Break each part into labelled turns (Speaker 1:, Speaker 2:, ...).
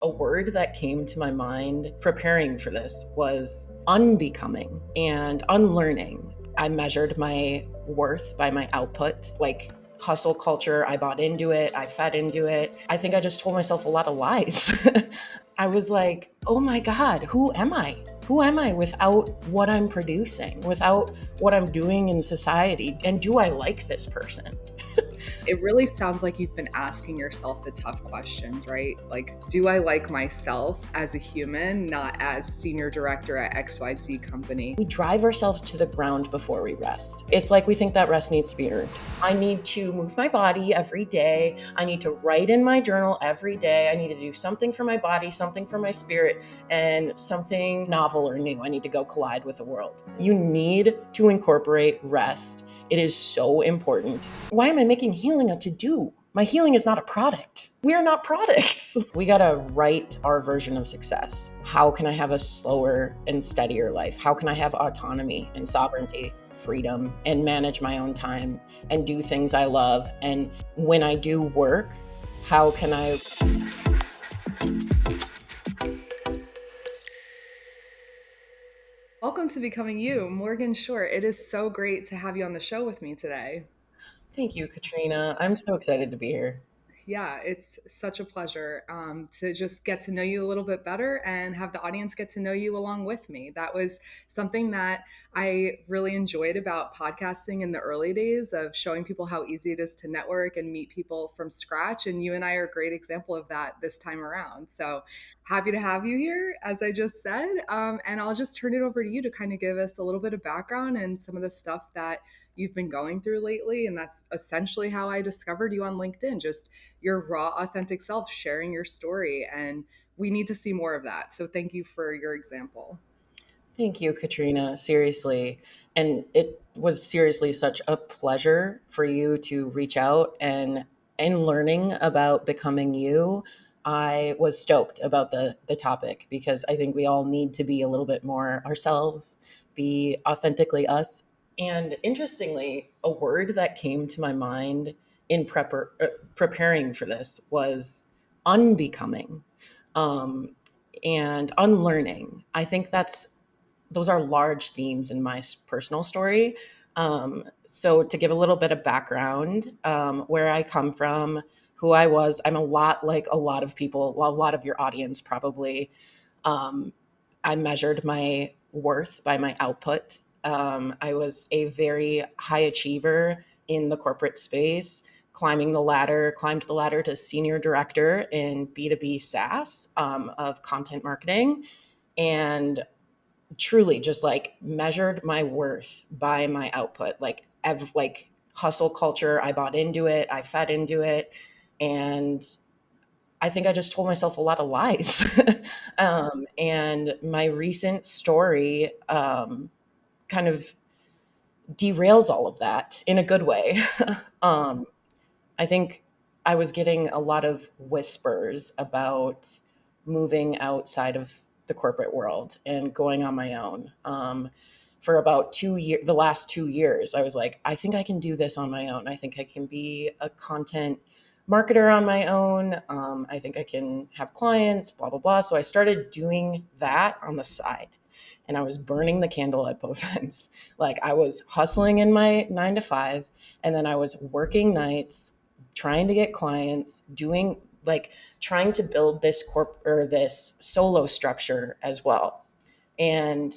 Speaker 1: A word that came to my mind preparing for this was unbecoming and unlearning. I measured my worth by my output, like hustle culture. I bought into it, I fed into it. I think I just told myself a lot of lies. I was like, oh my God, who am I? Who am I without what I'm producing, without what I'm doing in society? And do I like this person?
Speaker 2: It really sounds like you've been asking yourself the tough questions, right? Like, do I like myself as a human, not as senior director at XYZ company?
Speaker 1: We drive ourselves to the ground before we rest. It's like we think that rest needs to be earned. I need to move my body every day. I need to write in my journal every day. I need to do something for my body, something for my spirit, and something novel or new. I need to go collide with the world. You need to incorporate rest. It is so important. Why am I making healing a to-do? My healing is not a product. We are not products. We gotta write our version of success. How can I have a slower and steadier life? How can I have autonomy and sovereignty, freedom, and manage my own time and do things I love? And when I do work, how can I...
Speaker 2: Welcome to Becoming You, Morgan Short. It is so great to have you on the show with me today.
Speaker 1: Thank you, Katrina. I'm so excited to be here.
Speaker 2: Yeah, it's such a pleasure to just get to know you a little bit better and have the audience get to know you along with me. That was something that I really enjoyed about podcasting in the early days of showing people how easy it is to network and meet people from scratch. And you and I are a great example of that this time around. So happy to have you here, as I just said. And I'll just turn it over to you to kind of give us a little bit of background and some of the stuff that you've been going through lately. And that's essentially how I discovered you on LinkedIn, just your raw, authentic self, sharing your story. And we need to see more of that. So thank you for your example.
Speaker 1: Thank you, Katrina. Seriously. And it was seriously such a pleasure for you to reach out and in learning about becoming you. I was stoked about the topic because I think we all need to be a little bit more ourselves, be authentically us. And interestingly, a word that came to my mind in preparing for this was unbecoming, um, and unlearning. I think those are large themes in my personal story. So to give a little bit of background, where I come from, who I was, I'm a lot like a lot of people, well, a lot of your audience probably. Um, I measured my worth by my output. I was a very high achiever in the corporate space, climbed the ladder to senior director in B2B SaaS, of content marketing. And truly just like measured my worth by my output, like hustle culture. I bought into it, I fed into it, and I think I just told myself a lot of lies. And my recent story kind of derails all of that in a good way. um, I think I was getting a lot of whispers about moving outside of the corporate world and going on my own. For about 2 years, the last 2 years, I was like, I think I can do this on my own. I think I can be a content marketer on my own. I think I can have clients, blah, blah, blah. So I started doing that on the side. And I was burning the candle at both ends. Like I was hustling in my 9 to 5, and then I was working nights, trying to get clients, doing like trying to build this this solo structure as well. And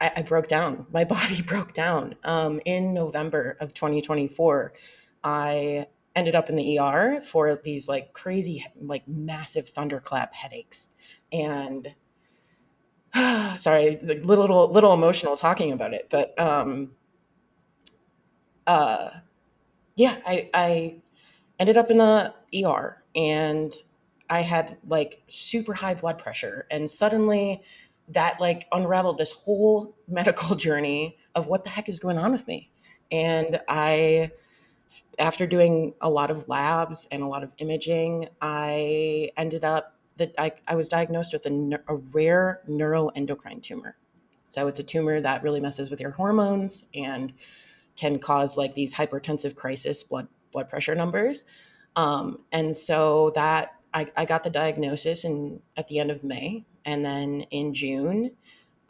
Speaker 1: I broke down. My body broke down. In November of 2024, I ended up in the ER for these like crazy, like massive thunderclap headaches. And sorry, like little emotional talking about it, but uh, yeah, I ended up in the ER, and I had like super high blood pressure, and suddenly that like unraveled this whole medical journey of what the heck is going on with me. And after doing a lot of labs and a lot of imaging, I ended up that I was diagnosed with a rare neuroendocrine tumor. So it's a tumor that really messes with your hormones and can cause like these hypertensive crisis blood pressure numbers. And so that I got the diagnosis at the end of May. And then in June,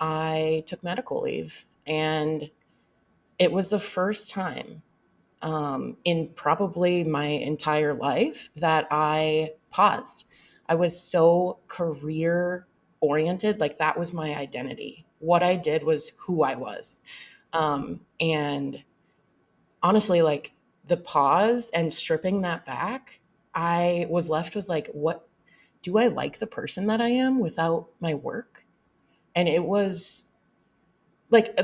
Speaker 1: I took medical leave. And it was the first time in probably my entire life that I paused. I was so career oriented, like that was my identity. What I did was who I was. And honestly, like the pause and stripping that back, I was left with like, what do I like the person that I am without my work? And it was like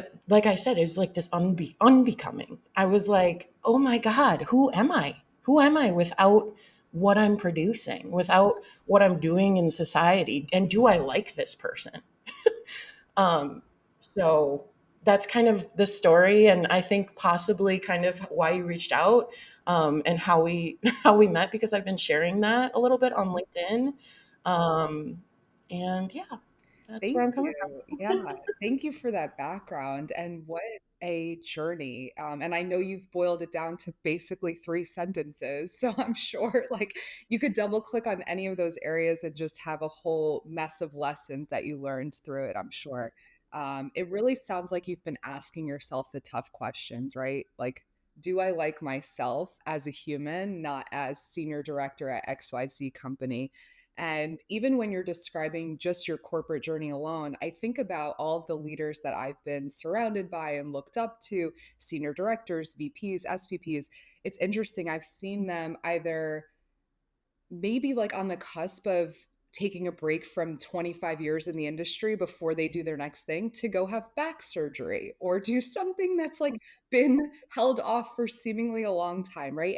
Speaker 1: I said, it was like this unbecoming. I was like, oh my God, who am I? Who am I without what I'm producing, without what I'm doing in society? And do I like this person? Um, so that's kind of the story, and I think possibly kind of why you reached out, and how we how we met, because I've been sharing that a little bit on LinkedIn, um, and yeah, that's where
Speaker 2: Thank
Speaker 1: I'm coming
Speaker 2: you.
Speaker 1: from.
Speaker 2: Yeah, thank you for that background and what a journey. And I know you've boiled it down to basically three sentences. So I'm sure like you could double click on any of those areas and just have a whole mess of lessons that you learned through it, I'm sure. It really sounds like you've been asking yourself the tough questions, right? Like, do I like myself as a human, not as senior director at XYZ company? And even when you're describing just your corporate journey alone, I think about all of the leaders that I've been surrounded by and looked up to, senior directors, VPs, SVPs. It's interesting. I've seen them either maybe like on the cusp of taking a break from 25 years in the industry before they do their next thing to go have back surgery or do something that's like been held off for seemingly a long time, right?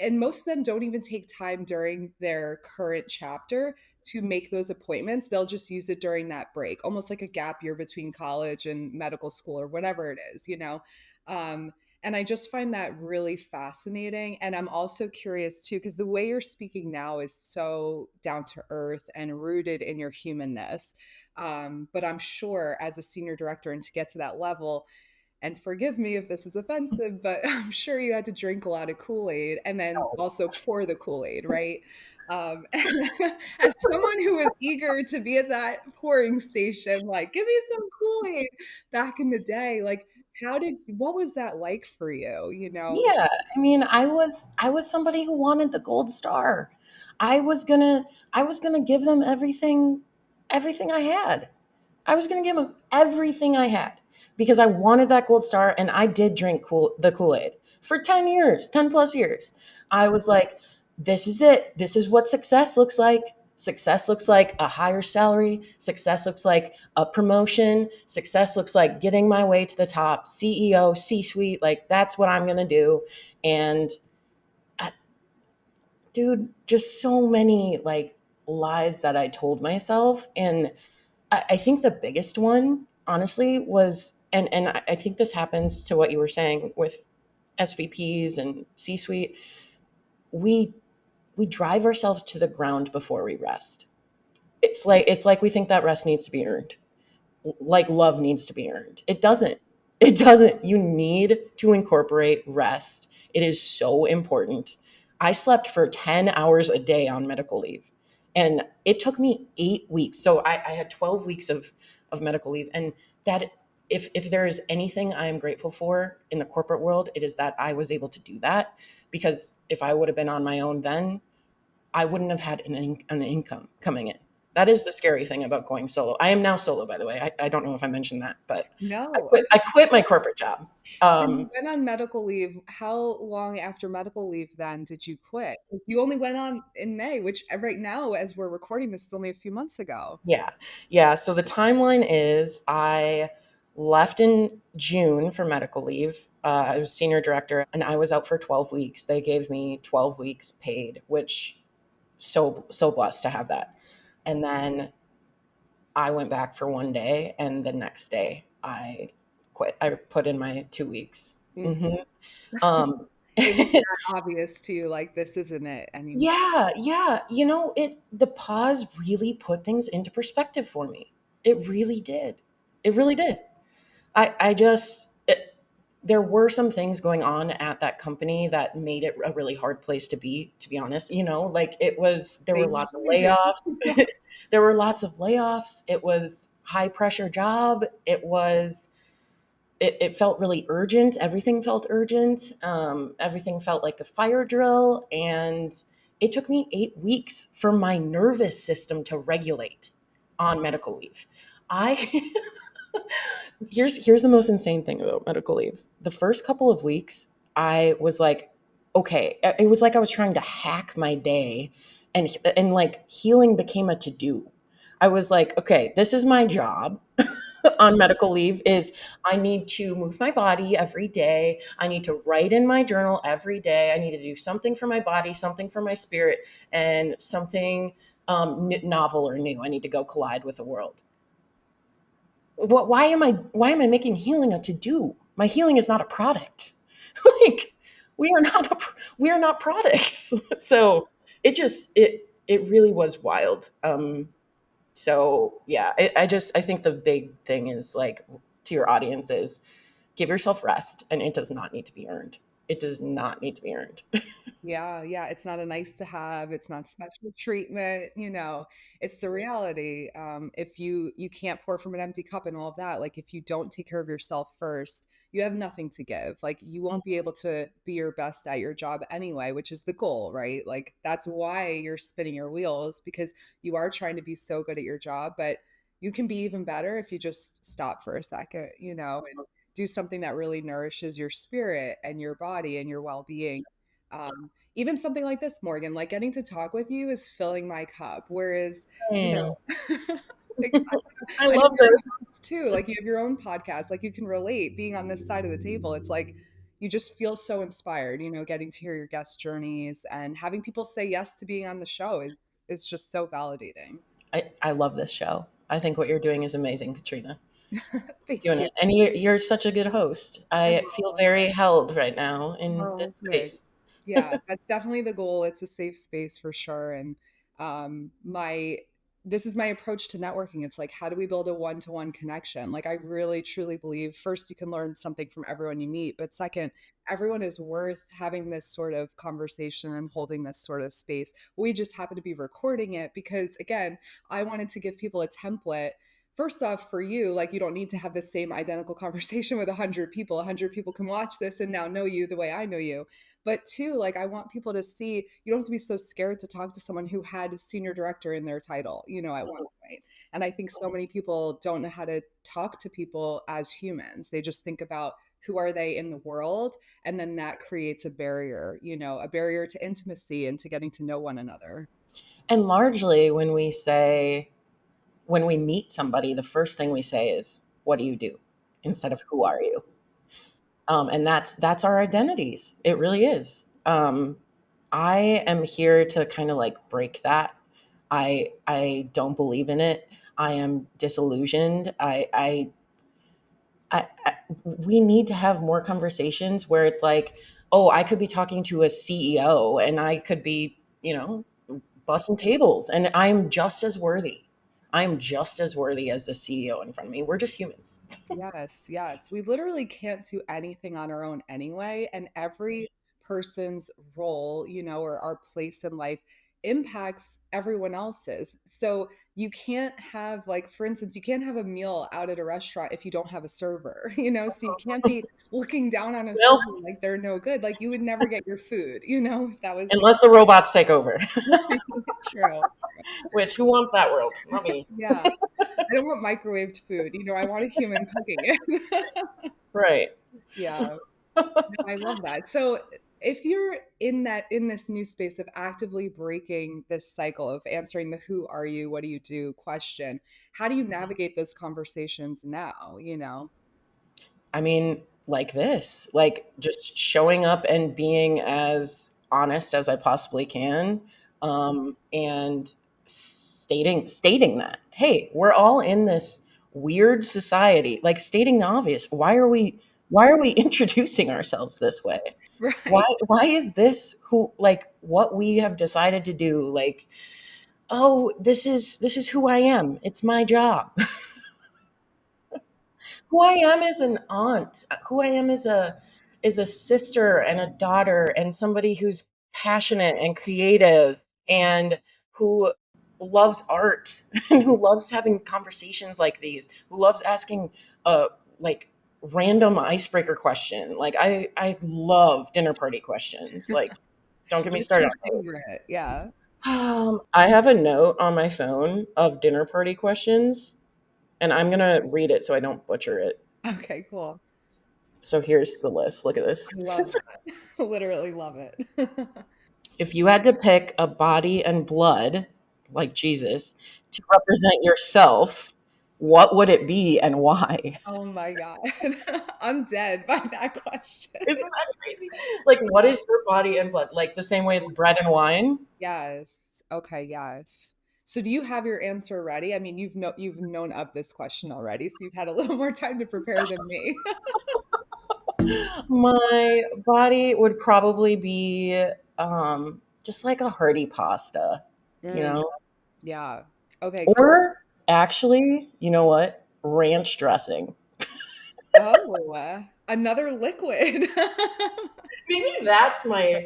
Speaker 2: And most of them don't even take time during their current chapter to make those appointments. They'll just use it during that break, almost like a gap year between college and medical school or whatever it is, you know. And I just find that really fascinating. And I'm also curious too, because the way you're speaking now is so down to earth and rooted in your humanness. But I'm sure as a senior director and to get to that level, and forgive me if this is offensive, but I'm sure you had to drink a lot of Kool-Aid and then also pour the Kool-Aid, right? As someone who was eager to be at that pouring station, like, give me some Kool-Aid back in the day, like, what was that like for you, you know?
Speaker 1: Yeah, I mean, I was somebody who wanted the gold star. I was gonna I was gonna give them everything I had. I was gonna give them everything I had because I wanted that gold star, and I did drink the Kool-Aid for 10 years, 10 plus years. I was like, this is it. This is what success looks like. Success looks like a higher salary. Success looks like a promotion. Success looks like getting my way to the top, CEO, C suite. Like, that's what I'm going to do. And I, dude, just so many like lies that I told myself. And I think the biggest one, honestly, was, and I think this happens to what you were saying with SVPs and C suite. We we drive ourselves to the ground before we rest. It's like we think that rest needs to be earned, like love needs to be earned. It doesn't. It doesn't. You need to incorporate rest. It is so important. I slept for 10 hours a day on medical leave. And it took me 8 weeks. So I had 12 weeks of medical leave. And that, if there is anything I am grateful for in the corporate world, it is that I was able to do that. Because if I would have been on my own then, I wouldn't have had an income coming in. That is the scary thing about going solo. I am now solo, by the way. I don't know if I mentioned that, but
Speaker 2: No.
Speaker 1: I quit my corporate job.
Speaker 2: So you went on medical leave. How long after medical leave then did you quit? 'Cause you only went on in May, which right now, as we're recording this, is only a few months ago.
Speaker 1: Yeah. Yeah. So the timeline is I left in June for medical leave. I was senior director and I was out for 12 weeks. They gave me 12 weeks paid, which so blessed to have that. And then I went back for one day, and the next day I quit. I put in my 2 weeks.
Speaker 2: Mhm.
Speaker 1: Hmm. Um,
Speaker 2: It was that obvious to you, like, this isn't it anymore.
Speaker 1: yeah, yeah. The pause really put things into perspective for me. It really did. It really did. I just there were some things going on at that company that made it a really hard place to be honest. You know, like it was, there
Speaker 2: They
Speaker 1: were lots of
Speaker 2: usually do.
Speaker 1: layoffs. There were lots of layoffs. It was high pressure job. It felt really urgent. Everything felt urgent. Everything felt like a fire drill. And it took me 8 weeks for my nervous system to regulate on medical leave. I here's the most insane thing about medical leave. The first couple of weeks, I was like, okay, it was like I was trying to hack my day, and like healing became a to do. I was like, okay, this is my job on medical leave is I need to move my body every day. I need to write in my journal every day. I need to do something for my body, something for my spirit, and something novel or new. I need to go collide with the world. Why am I making healing a to do? My healing is not a product. Like we are not products. So it really was wild. So yeah, I think the big thing is like to your audience is give yourself rest, and it does not need to be earned. It does not need to be earned.
Speaker 2: Yeah, yeah, it's not a nice to have, it's not special treatment, it's the reality. If you can't pour from an empty cup and all of that, like if you don't take care of yourself first, you have nothing to give. Like you won't be able to be your best at your job anyway, which is the goal, right? Like that's why you're spinning your wheels because you are trying to be so good at your job, but you can be even better if you just stop for a second, and do something that really nourishes your spirit and your body and your well-being. Even something like this, Morgan, like getting to talk with you is filling my cup. Whereas, you
Speaker 1: Mm.
Speaker 2: know, like
Speaker 1: I
Speaker 2: I know
Speaker 1: love
Speaker 2: you're
Speaker 1: this.
Speaker 2: a host too. Like you have your own podcast. Like you can relate being on this side of the table. It's like you just feel so inspired, getting to hear your guest journeys and having people say yes to being on the show is just so validating.
Speaker 1: I love this show. I think what you're doing is amazing, Katrina.
Speaker 2: Thank
Speaker 1: Doing
Speaker 2: you.
Speaker 1: it, and you're such a good host. I feel very held right now in this
Speaker 2: Oh, good.
Speaker 1: space.
Speaker 2: Yeah, that's definitely the goal. It's a safe space for sure. And my this is my approach to networking. It's like, how do we build a one-to-one connection? Like, I really truly believe first, you can learn something from everyone you meet, but second, everyone is worth having this sort of conversation and holding this sort of space. We just happen to be recording it because, again, I wanted to give people a template. First off, for you, like you don't need to have the same identical conversation with 100 people. 100 people can watch this and now know you the way I know you. But two, like I want people to see you don't have to be so scared to talk to someone who had senior director in their title, at one point. And I think so many people don't know how to talk to people as humans. They just think about who are they in the world, and then that creates a barrier, a barrier to intimacy and to getting to know one another.
Speaker 1: And largely, when we meet somebody, the first thing we say is, "What do you do?" instead of "Who are you?" And that's our identities. It really is. I am here to kind of like break that. I don't believe in it. I am disillusioned. I we need to have more conversations where it's like, oh, I could be talking to a CEO and I could be, bussing tables, and I'm just as worthy. I'm just as worthy as the CEO in front of me. We're just humans.
Speaker 2: Yes, yes. We literally can't do anything on our own anyway. And every person's role, or our place in life impacts everyone else's. So you can't have, like, for instance, you can't have a meal out at a restaurant if you don't have a server, So you can't be looking down on a server
Speaker 1: Well,
Speaker 2: like they're no good. Like you would never get your food, if that was the
Speaker 1: unless the robots take over,
Speaker 2: case. True.
Speaker 1: which who wants that world? Not me.
Speaker 2: Yeah. I don't want microwaved food. I want a human cooking it.
Speaker 1: Right.
Speaker 2: Yeah. No, I love that. So if you're in this new space of actively breaking this cycle of answering the who are you, what do you do question, how do you navigate those conversations now?
Speaker 1: I mean, like this, like just showing up and being as honest as I possibly can, and stating that, hey, we're all in this weird society, like stating the obvious. Why are we introducing ourselves this way? Why
Speaker 2: Right.
Speaker 1: why is this who like what we have decided to do? Like, oh, this is who I am. It's my job. who I am as an aunt, who I am as a sister and a daughter and somebody who's passionate and creative and who loves art and who loves having conversations like these, who loves asking like random icebreaker question. Like I love dinner party questions. Like don't get me
Speaker 2: What's
Speaker 1: started
Speaker 2: your
Speaker 1: on those.
Speaker 2: favorite? Yeah.
Speaker 1: I have a note on my phone of dinner party questions, and I'm gonna read it so I don't butcher it.
Speaker 2: Okay, cool.
Speaker 1: So here's the list. Look at this.
Speaker 2: I love that. Literally love it.
Speaker 1: If you had to pick a body and blood, like Jesus, to represent yourself, what would it be and why?
Speaker 2: Oh my God. I'm dead by that question.
Speaker 1: Isn't that crazy? Like, what is your body and blood? Like the same way it's bread and wine?
Speaker 2: Yes. Okay, yes. So do you have your answer ready? I mean, you've known of this question already, so you've had a little more time to prepare than me.
Speaker 1: My body would probably be just like a hearty pasta, you
Speaker 2: Mm,
Speaker 1: know?
Speaker 2: yeah. Okay, cool.
Speaker 1: Or actually, you know what? Ranch dressing.
Speaker 2: Oh, another liquid.
Speaker 1: Maybe that's my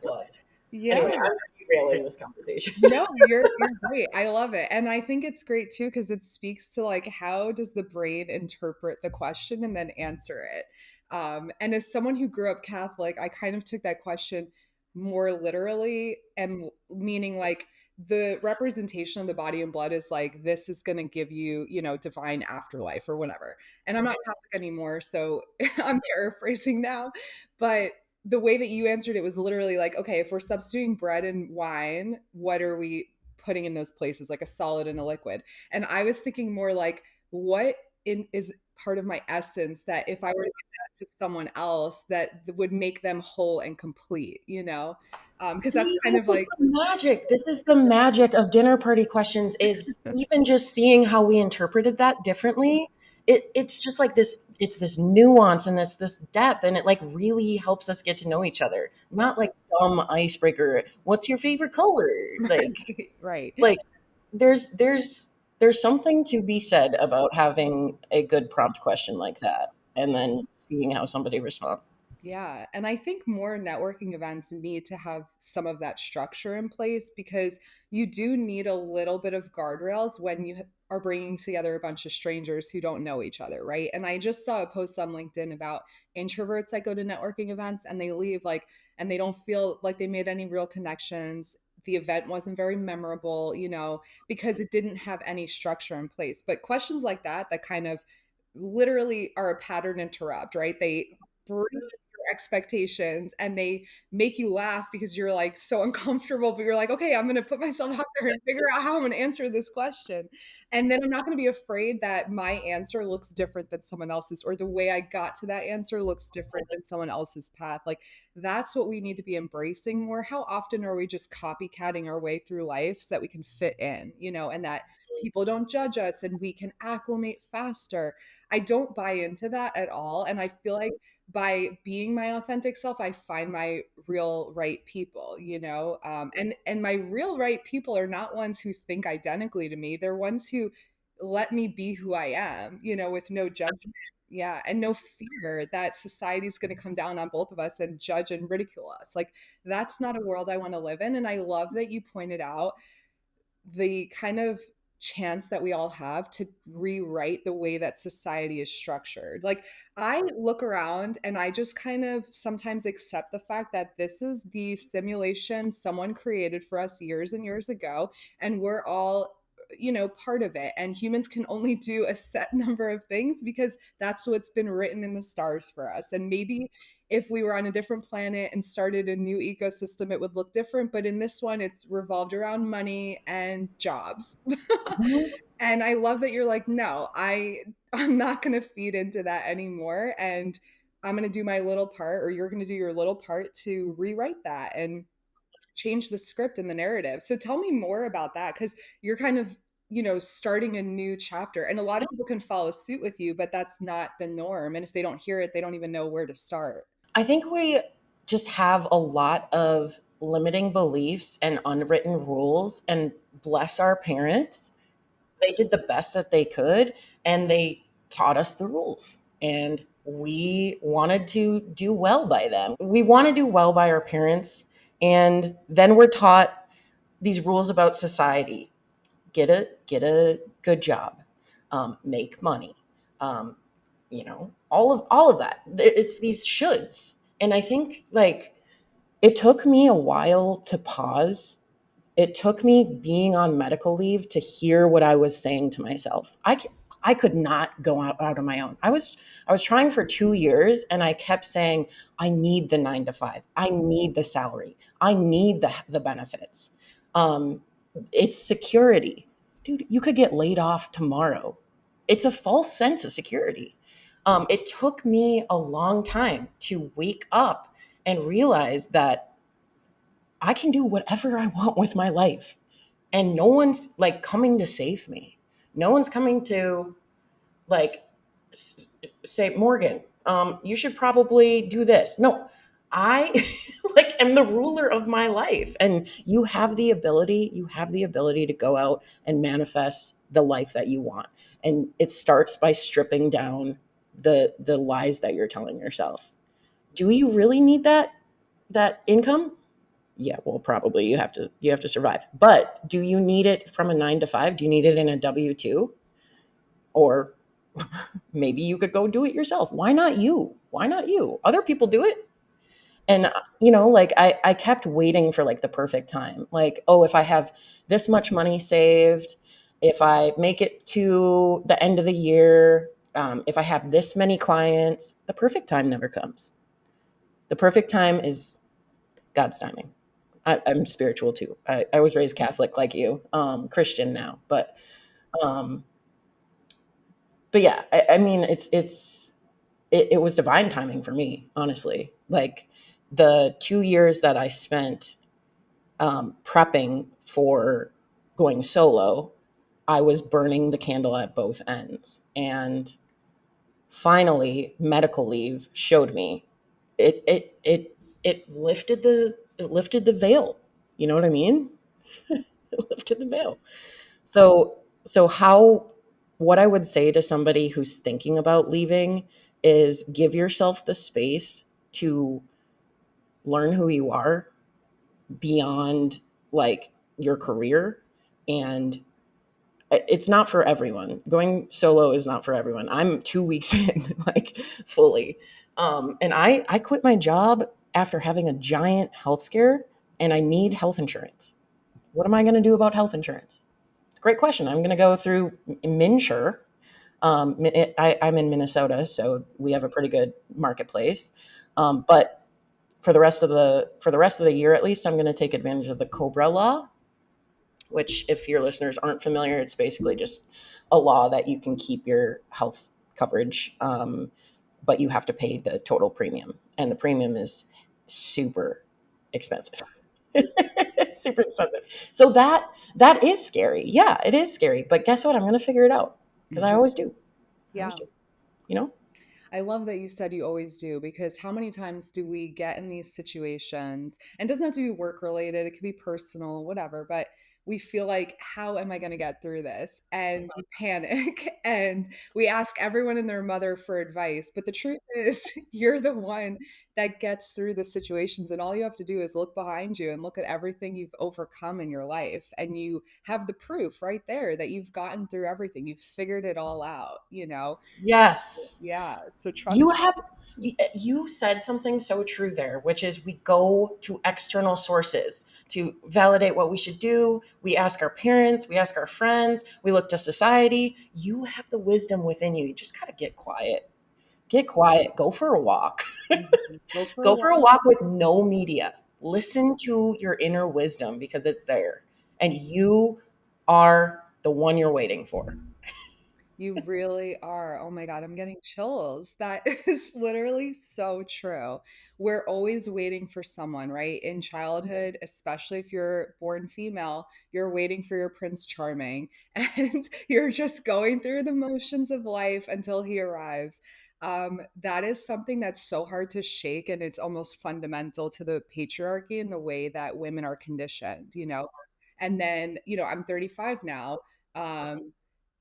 Speaker 1: blood.
Speaker 2: Yeah.
Speaker 1: Anyway, I'm derailing this conversation.
Speaker 2: No, you're great. I love it. And I think it's great too because it speaks to like how does the brain interpret the question and then answer it. And as someone who grew up Catholic, I kind of took that question more literally and meaning like the representation of the body and blood is like this is going to give you, divine afterlife or whatever. And I'm not Catholic anymore, so I'm paraphrasing now, but the way that you answered it was literally like, okay, if we're substituting bread and wine, what are we putting in those places, like a solid and a liquid? And I was thinking more like, what is part of my essence that if I were to give that to someone else, that would make them whole and complete, Because that's
Speaker 1: See,
Speaker 2: kind
Speaker 1: this
Speaker 2: of
Speaker 1: is
Speaker 2: like,
Speaker 1: the magic. This is the magic of dinner party questions is even just seeing how we interpreted that differently. It's just like this, it's this nuance and this depth, and it like really helps us get to know each other. Not like dumb icebreaker, what's your favorite color?
Speaker 2: right, right.
Speaker 1: Like there's there's something to be said about having a good prompt question like that and then seeing how somebody responds.
Speaker 2: Yeah. And I think more networking events need to have some of that structure in place because you do need a little bit of guardrails when you are bringing together a bunch of strangers who don't know each other, right? And I just saw a post on LinkedIn about introverts that go to networking events and they leave like, and they don't feel like they made any real connections. The event wasn't very memorable, because it didn't have any structure in place. But questions like that kind of literally are a pattern interrupt, right? They bring expectations and they make you laugh because you're like so uncomfortable, but you're like, okay, I'm going to put myself out there and figure out how I'm going to answer this question. And then I'm not going to be afraid that my answer looks different than someone else's, or the way I got to that answer looks different than someone else's path. Like, that's what we need to be embracing more. How often are we just copycatting our way through life so that we can fit in, and that people don't judge us and we can acclimate faster? I don't buy into that at all. And I feel like by being my authentic self, I find my real right people, and my real right people are not ones who think identically to me. They're ones who let me be who I am, with no judgment. Yeah. And no fear that society's going to come down on both of us and judge and ridicule us. Like, that's not a world I want to live in. And I love that you pointed out the kind of chance that we all have to rewrite the way that society is structured. Like, I look around and I just kind of sometimes accept the fact that this is the simulation someone created for us years and years ago, and we're all part of it, and humans can only do a set number of things because that's what's been written in the stars for us. And maybe if we were on a different planet and started a new ecosystem, it would look different. But in this one, it's revolved around money and jobs.
Speaker 1: Mhm.
Speaker 2: And I love that you're like, no, I'm not going to feed into that anymore. And I'm going to do my little part, or you're going to do your little part to rewrite that and change the script and the narrative. So tell me more about that because you're kind of, starting a new chapter. And a lot of people can follow suit with you, but that's not the norm. And if they don't hear it, they don't even know where to start.
Speaker 1: I think we just have a lot of limiting beliefs and unwritten rules, and bless our parents. They did the best that they could, and they taught us the rules, and we wanted to do well by them. We want to do well by our parents, and then we're taught these rules about society. Get a good job, make money, um, all of that. It's these shoulds, and I think like it took me a while to pause. It took me being on medical leave to hear what I was saying to myself. I could not go out on my own. I was trying for 2 years, and I kept saying, I need the 9 to 5. I need the salary. I need the benefits. Um, it's security. Dude, you could get laid off tomorrow. It's a false sense of security. It took me a long time to wake up and realize that I can do whatever I want with my life. And no one's like coming to save me. No one's coming to like say, Morgan, you should probably do this. No, I like am the ruler of my life. And you have the ability to go out and manifest the life that you want. And it starts by stripping down the lies that you're telling yourself. Do you really need that income? Yeah, well, probably you have to survive. But do you need it from a 9 to 5? Do you need it in a W-2? Or maybe you could go do it yourself. Why not you? Why not you? Other people do it. And like I kept waiting for like the perfect time. Like, oh, if I have this much money saved, if I make it to the end of the year, if I have this many clients, the perfect time never comes. The perfect time is God's timing. I'm spiritual too. I was raised Catholic like you, Christian now, um, but yeah, I mean, it was divine timing for me, honestly. Like the 2 years that I spent prepping for going solo, I was burning the candle at both ends, and finally, medical leave showed me it lifted the veil. You know what I mean? It lifted the veil. So what I would say to somebody who's thinking about leaving is give yourself the space to learn who you are beyond like your career. And it's not for everyone. Going solo is not for everyone. I'm 2 weeks in, like fully. And I quit my job after having a giant health scare, and I need health insurance. What am I going to do about health insurance? Great question. I'm going to go through Minsure. I'm in Minnesota, so we have a pretty good marketplace. But for the rest of the year, at least, I'm going to take advantage of the Cobra law, which, if your listeners aren't familiar, it's basically just a law that you can keep your health coverage, but you have to pay the total premium, and the premium is super expensive. Super expensive. So that is scary. Yeah, it is scary. But guess what? I'm going to figure it out because I
Speaker 2: Mhm.
Speaker 1: always do. I always
Speaker 2: Yeah.
Speaker 1: do. You know?
Speaker 2: I love that you said you always do, because how many times do we get in these situations? And it doesn't have to be work related, it could be personal, whatever, but we feel like, how am I going to get through this? And we panic and we ask everyone and their mother for advice. But the truth is, you're the one that gets through the situations. And all you have to do is look behind you and look at everything you've overcome in your life. And you have the proof right there that you've gotten through everything. You've figured it all out, you know?
Speaker 1: Yes.
Speaker 2: Yeah. So
Speaker 1: You
Speaker 2: trust.
Speaker 1: have you said something so true there, which is we go to external sources to validate what we should do. We ask our parents, we ask our friends, we look to society. You have the wisdom within you. You just got to get quiet. Get quiet. Go for a walk.
Speaker 2: Go for a
Speaker 1: Go for a
Speaker 2: walk.
Speaker 1: walk with no media. Listen to your inner wisdom because it's there. And you are the one you're waiting for.
Speaker 2: You really are. Oh my God, I'm getting chills. That is literally so true. We're always waiting for someone, right? In childhood, especially if you're born female, you're waiting for your Prince Charming and you're just going through the motions of life until he arrives. That is something that's so hard to shake, and it's almost fundamental to the patriarchy and the way that women are conditioned, you know? And then, I'm 35 now. Um,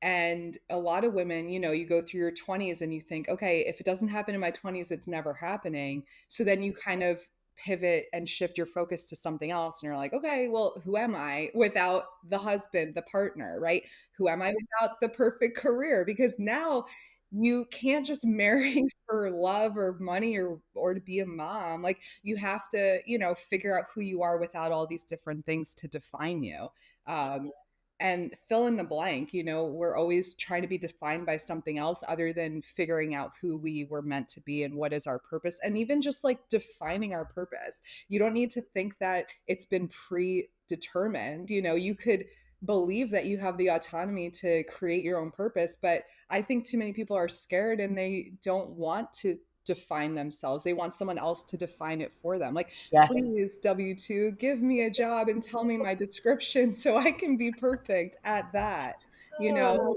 Speaker 2: And a lot of women, you go through your 20s and you think, okay, if it doesn't happen in my 20s, it's never happening. So then you kind of pivot and shift your focus to something else. And you're like, okay, well, who am I without the husband, the partner, right? Who am I without the perfect career? Because now you can't just marry for love or money or to be a mom. Like you have to, figure out who you are without all these different things to define you. And fill in the blank, we're always trying to be defined by something else other than figuring out who we were meant to be and what is our purpose, and even just like defining our purpose. You don't need to think that it's been predetermined. You could believe that you have the autonomy to create your own purpose, but I think too many people are scared and they don't want to define themselves. They want someone else to define it for them. Like,
Speaker 1: Yes.
Speaker 2: please, W2, give me a job and tell me my description so I can be perfect at that, you know?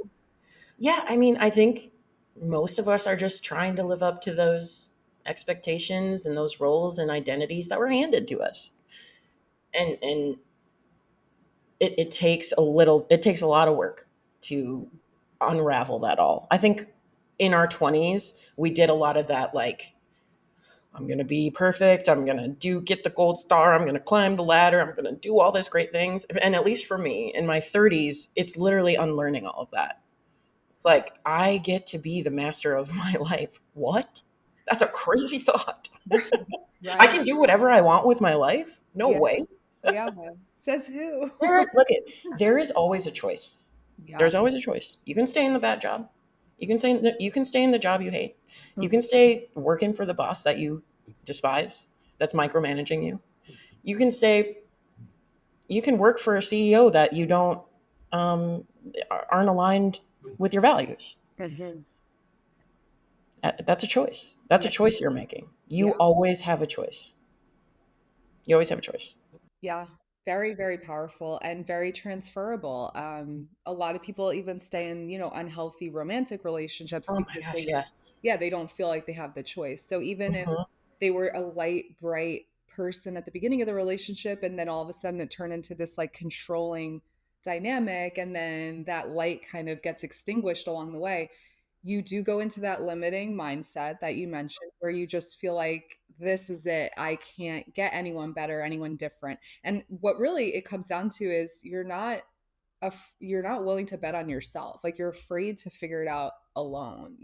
Speaker 1: Yeah, I mean, I think most of us are just trying to live up to those expectations and those roles and identities that were handed to us. And it takes it takes a lot of work to unravel that all. I think in our 20s, we did a lot of that, like, I'm going to be perfect. I'm going to get the gold star. I'm going to climb the ladder. I'm going to do all these great things. And at least for me in my 30s, it's literally unlearning all of that. It's like, I get to be the master of my life. What? That's a crazy thought. I
Speaker 2: Right.
Speaker 1: can do whatever I want with my life? No
Speaker 2: Yeah.
Speaker 1: way.
Speaker 2: Yeah. Says who?
Speaker 1: There is always a choice.
Speaker 2: Yeah.
Speaker 1: There's always a choice. You can stay in the bad job. You can stay in the job you hate. You can stay working for the boss that you despise, that's micromanaging you. You can stay you can work for a CEO that you don't um, aren't aligned with your values.
Speaker 2: Mhm.
Speaker 1: That's a choice. That's a
Speaker 2: Yeah.
Speaker 1: choice you're making. You
Speaker 2: Yeah.
Speaker 1: always have a choice. You always have a choice.
Speaker 2: Yeah, very, very powerful and very transferable. A lot of people even stay in, unhealthy romantic relationships
Speaker 1: Oh my
Speaker 2: because
Speaker 1: gosh, yes.
Speaker 2: they don't feel like they have the choice. So even if
Speaker 1: Mhm.
Speaker 2: they were a light, bright person at the beginning of the relationship, and then all of a sudden it turned into this like controlling dynamic, and then that light kind of gets extinguished along the way, you do go into that limiting mindset that you mentioned where you just feel like this is it. I can't get anyone better, anyone different. And what really it comes down to is you're not willing to bet on yourself. Like you're afraid to figure it out alone.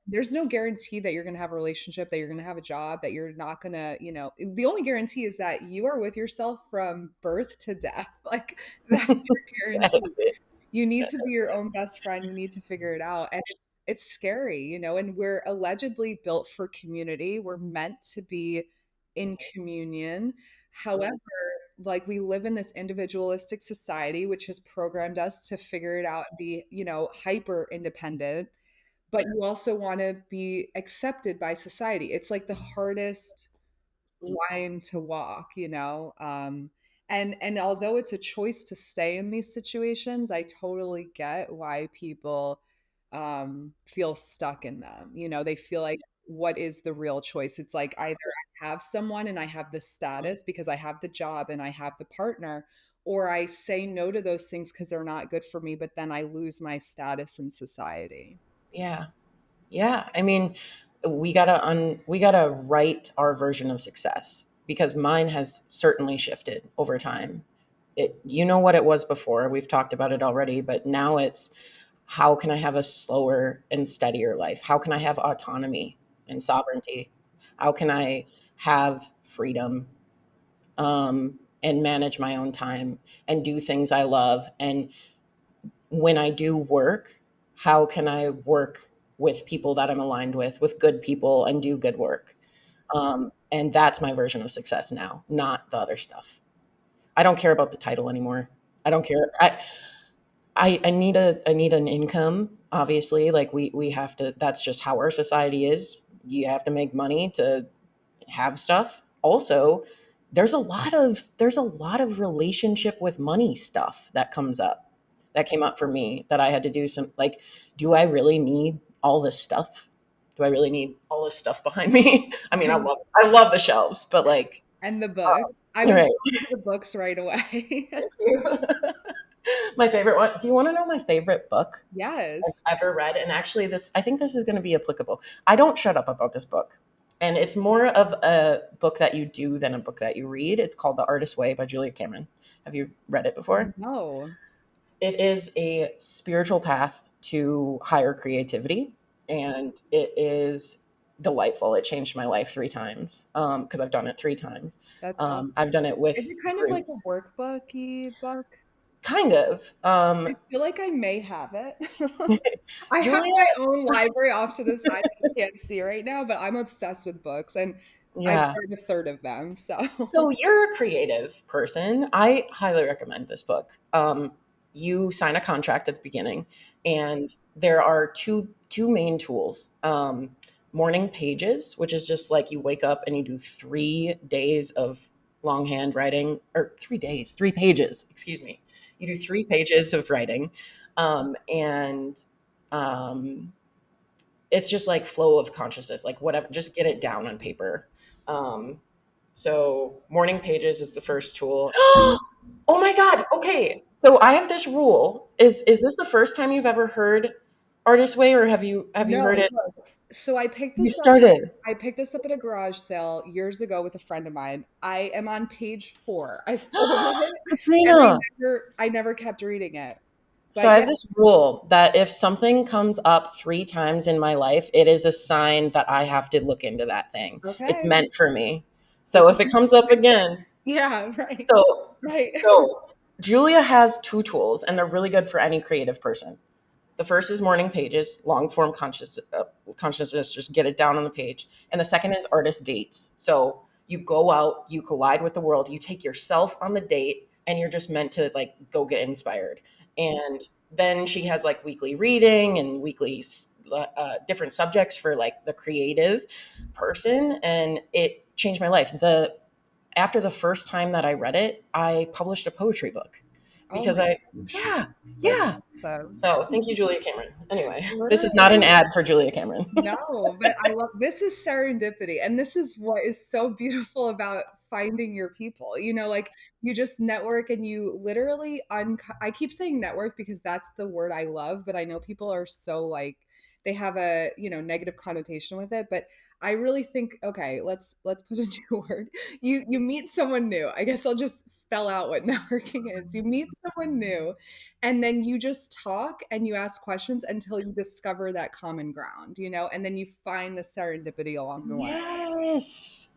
Speaker 2: There's no guarantee that you're going to have a relationship, that you're going to have a job, that you're not going to, the only guarantee is that you are with yourself from birth to death. Like that's your
Speaker 1: That
Speaker 2: guarantee.
Speaker 1: is it.
Speaker 2: You need to be your own best friend. You need to figure it out. And it's scary, and we're allegedly built for community. We're meant to be in communion. However, like we live in this individualistic society, which has programmed us to figure it out and be, hyper independent, but you also want to be accepted by society. It's like the hardest line to walk. And although it's a choice to stay in these situations, I totally get why people feel stuck in them. They feel like, what is the real choice? It's like either I have someone and I have the status because I have the job and I have the partner, or I say no to those things because they're not good for me, but then I lose my status in society.
Speaker 1: Yeah. Yeah. I mean, we gotta write our version of success because mine has certainly shifted over time. You know what it was before. We've talked about it already, but now it's, how can I have a slower and steadier life? How can I have autonomy and sovereignty? How can I have freedom, and manage my own time and do things I love? And when I do work, how can I work with people that I'm aligned with good people, and do good work? And that's my version of success now, not the other stuff. I don't care about the title anymore. I don't care. I need an income, obviously. Like we have to, that's just how our society is. You have to make money to have stuff. Also, there's a lot of relationship with money stuff that comes up. That came up for me, that I had to do some, like, do I really need all this stuff? Do I really need all this stuff behind me? I mean, I love the shelves, but like,
Speaker 2: And the book. I was
Speaker 1: right.
Speaker 2: drawn to the books right away.
Speaker 1: My favorite one. Do you want to know my favorite book
Speaker 2: Yes.
Speaker 1: I've ever read? And actually, I think this is going to be applicable. I don't shut up about this book. And it's more of a book that you do than a book that you read. It's called The Artist's Way by Julia Cameron. Have you read it before?
Speaker 2: No.
Speaker 1: It is a spiritual path to higher creativity, and it is delightful. It changed my life 3 times because I've done it 3 times.
Speaker 2: That's awesome.
Speaker 1: I've done it
Speaker 2: Is
Speaker 1: with
Speaker 2: it kind of like
Speaker 1: groups,
Speaker 2: a workbooky book?
Speaker 1: kind of.
Speaker 2: I feel like I may have it. I have
Speaker 1: Julia,
Speaker 2: my own library off to the side that you can't see right now, but I'm obsessed with books and I've
Speaker 1: yeah.
Speaker 2: read a third of them. So
Speaker 1: So you're a creative person. I highly recommend this book. You sign a contract at the beginning, and there are two main tools. Morning pages, which is just like you wake up and you do 3 days of longhand writing, or 3 days, 3 pages. Excuse me. You do 3 pages of writing, and um, it's just like flow of consciousness, like whatever. Just get it down on paper. Um, so morning pages is the first tool. Oh my God. Okay. So I have this rule. Is this the first time you've ever heard Artist Way, or have you heard
Speaker 2: no,
Speaker 1: it?
Speaker 2: look. So
Speaker 1: You started.
Speaker 2: I picked this up at a garage sale years ago with a friend of mine. I am on page 4. I folded it and
Speaker 1: Katrina.
Speaker 2: I never kept reading it.
Speaker 1: So
Speaker 2: But
Speaker 1: I
Speaker 2: yeah,
Speaker 1: have this rule that if something comes up 3 times in my life, it is a sign that I have to look into that thing. It's
Speaker 2: okay.
Speaker 1: meant for me. So
Speaker 2: This is
Speaker 1: if it comes up again,
Speaker 2: yeah, right.
Speaker 1: so
Speaker 2: Right.
Speaker 1: so Julia has 2 tools, and they're really good for any creative person. The first is morning pages, long form consciousness, just get it down on the page. And the second is artist dates. So you go out, you collide with the world, you take yourself on the date, and you're just meant to like go get inspired. And then she has like weekly reading and weekly different subjects for like the creative person. And it changed my life. After the first time that I read it, I published a poetry book
Speaker 2: Oh
Speaker 1: because
Speaker 2: my
Speaker 1: I,
Speaker 2: gosh.
Speaker 1: yeah,
Speaker 2: That's
Speaker 1: yeah.
Speaker 2: awesome.
Speaker 1: So thank you, Julia Cameron. Anyway, this is not
Speaker 2: Literally.
Speaker 1: an ad for Julia Cameron.
Speaker 2: No, but I love this is serendipity. And this is what is so beautiful about finding your people. Like you just network and you literally I keep saying network because that's the word I love, but I know people are so like they have a, negative connotation with it, but I really think okay, let's put a new word. You meet someone new. I guess I'll just spell out what networking is. You meet someone new and then you just talk and you ask questions until you discover that common ground, and then you find the serendipity along the way.
Speaker 1: Yes.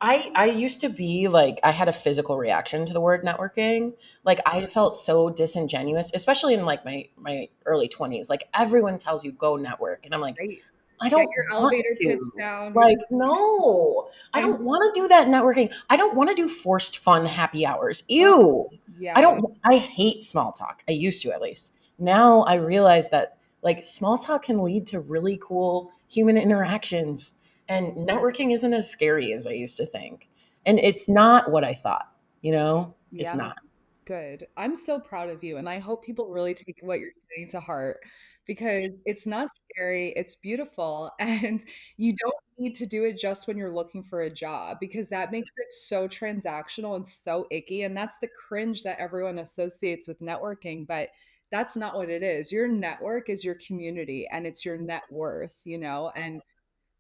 Speaker 1: I used to be like I had a physical reaction to the word networking. Like I felt so disingenuous, especially in like my early 20s. Like everyone tells you go network and I'm like
Speaker 2: Right.
Speaker 1: I
Speaker 2: Get
Speaker 1: don't
Speaker 2: your
Speaker 1: want
Speaker 2: elevator pitch
Speaker 1: to.
Speaker 2: down, which
Speaker 1: Like,
Speaker 2: is
Speaker 1: no, I
Speaker 2: I
Speaker 1: don't want to do that networking. I don't want to do forced fun happy hours.
Speaker 2: oh
Speaker 1: Ew.
Speaker 2: yeah.
Speaker 1: I hate small talk. I used to at least. Now I realize that like small talk can lead to really cool human interactions. And networking isn't as scary as I used to think. And it's not what I thought, It's
Speaker 2: Yeah.
Speaker 1: not.
Speaker 2: Good. I'm so proud of you, and I hope people really take what you're saying to heart because it's not scary, it's beautiful, and you don't need to do it just when you're looking for a job because that makes it so transactional and so icky, and that's the cringe that everyone associates with networking, but that's not what it is. Your network is your community and it's your net worth, and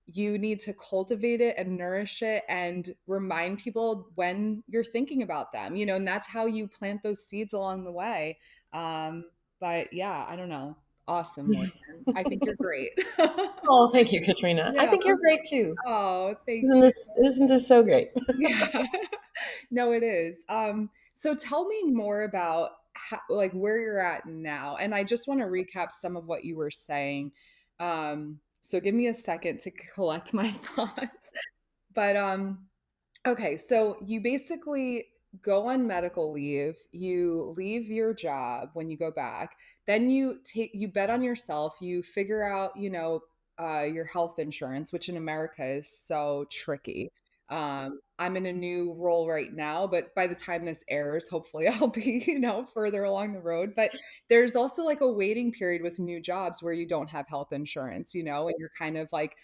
Speaker 2: you need to cultivate it and nourish it and remind people when you're thinking about them, and that's how you plant those seeds along the way. Um, but yeah, I don't know. Awesome, Morgan. I think you're great.
Speaker 1: Oh, thank you, Katrina. I
Speaker 2: Yeah.
Speaker 1: think you're great too.
Speaker 2: Oh, thank
Speaker 1: Isn't
Speaker 2: you.
Speaker 1: this so great?
Speaker 2: Yeah. No, it is. So tell me more about like where you're at now. And I just want to recap some of what you were saying. So give me a second to collect my thoughts. But okay, so you basically go on medical leave, you leave your job when you go back, then you bet on yourself, you figure out, your health insurance, which in America is so tricky. I'm in a new role right now, but by the time this airs, hopefully I'll be, further along the road. But there's also like a waiting period with new jobs where you don't have health insurance, and you're kind of like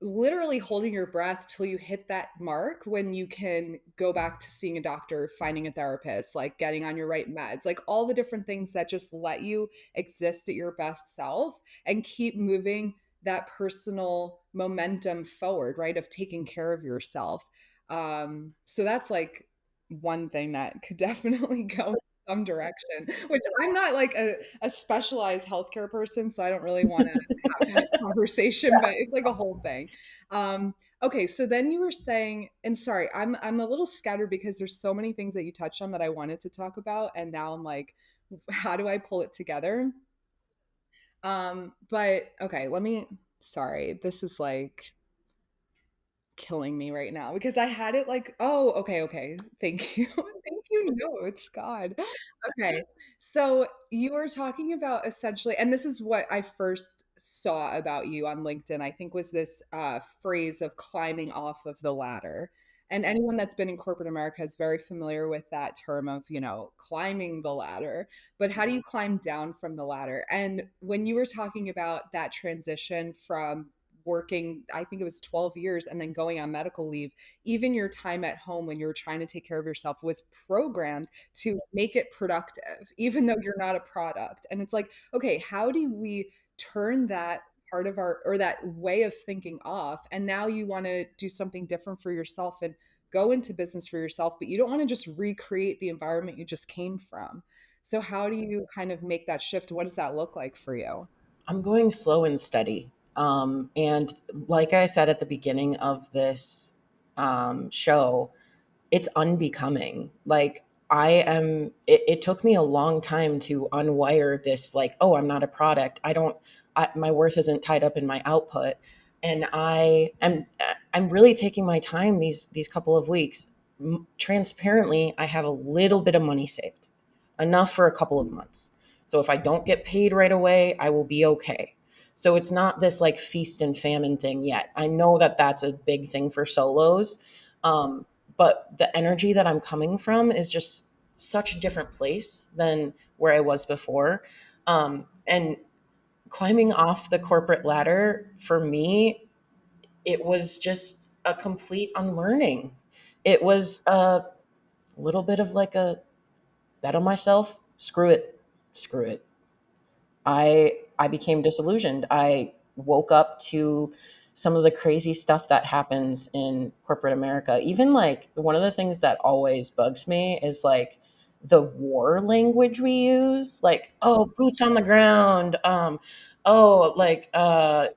Speaker 2: literally holding your breath till you hit that mark when you can go back to seeing a doctor, finding a therapist, like getting on your right meds, like all the different things that just let you exist at your best self and keep moving that personal momentum forward, right? Of taking care of yourself. So that's like one thing that could definitely go in some direction, which I'm not like a specialized healthcare person, so I don't really want to have that conversation, but it's like a whole thing. Um, okay, so then you were saying, and sorry, I'm a little scattered because there's so many things that you touched on that I wanted to talk about, and now I'm like, how do I pull it together? But okay, let me. Sorry, this is like killing me right now because I had it like, oh, okay, okay. Thank you. Thank you. No, it's God. Okay. So you were talking about essentially, and this is what I first saw about you on LinkedIn, I think was this phrase of climbing off of the ladder. And anyone that's been in corporate America is very familiar with that term of, climbing the ladder. But how do you climb down from the ladder? And when you were talking about that transition from working, I think it was 12 years, and then going on medical leave, even your time at home when you were trying to take care of yourself was programmed to make it productive, even though you're not a product. And it's like, okay, how do we turn that part of our, or that way of thinking off? And now you want to do something different for yourself and go into business for yourself, but you don't want to just recreate the environment you just came from. So, how do you kind of make that shift? What does that look like for you?
Speaker 1: I'm going slow and steady. And like I said at the beginning of this show, it's unbecoming. Like it took me a long time to unwire this, like, oh, I'm not a product. My worth isn't tied up in my output. And I'm really taking my time these couple of weeks. Transparently, I have a little bit of money saved, enough for a couple of months. So if I don't get paid right away, I will be okay. So it's not this like feast and famine thing yet. I know that that's a big thing for solos. But the energy that I'm coming from is just such a different place than where I was before. And climbing off the corporate ladder for me, it was just a complete unlearning. It was a little bit of like a bet on myself. Screw it. Screw it. I became disillusioned. I woke up to some of the crazy stuff that happens in corporate America. Even like one of the things that always bugs me is like the war language we use, like, oh, boots on the ground, oh, like